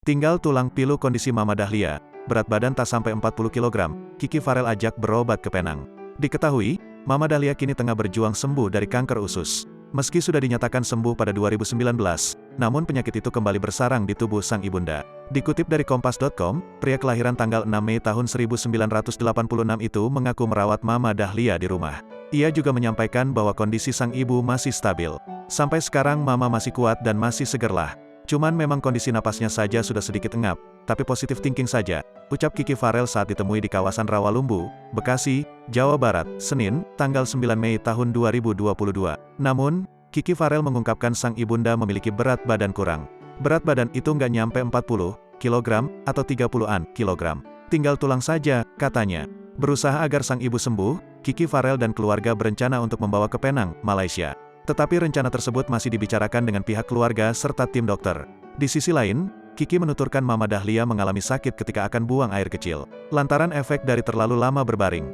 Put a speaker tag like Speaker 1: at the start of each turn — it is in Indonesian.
Speaker 1: Tinggal tulang pilu kondisi Mama Dahlia, berat badan tak sampai 40 kg, Kiki Farel ajak berobat ke Penang. Diketahui, Mama Dahlia kini tengah berjuang sembuh dari kanker usus. Meski sudah dinyatakan sembuh pada 2019, namun penyakit itu kembali bersarang di tubuh sang ibunda. Dikutip dari Kompas.com, pria kelahiran tanggal 6 Mei tahun 1986 itu mengaku merawat Mama Dahlia di rumah. Ia juga menyampaikan bahwa kondisi sang ibu masih stabil. Sampai sekarang Mama masih kuat dan masih segerlah. Cuman memang kondisi napasnya saja sudah sedikit engap, tapi positive thinking saja, ucap Kiki Farel saat ditemui di kawasan Rawalumbu, Bekasi, Jawa Barat, Senin, tanggal 9 Mei tahun 2022. Namun, Kiki Farel mengungkapkan sang ibunda memiliki berat badan kurang. Berat badan itu nggak nyampe 40 kg atau 30-an kilogram. Tinggal tulang saja, katanya. Berusaha agar sang ibu sembuh, Kiki Farel dan keluarga berencana untuk membawa ke Penang, Malaysia. Tetapi rencana tersebut masih dibicarakan dengan pihak keluarga serta tim dokter. Di sisi lain, Kiki menuturkan Mama Dahlia mengalami sakit ketika akan buang air kecil, lantaran efek dari terlalu lama berbaring.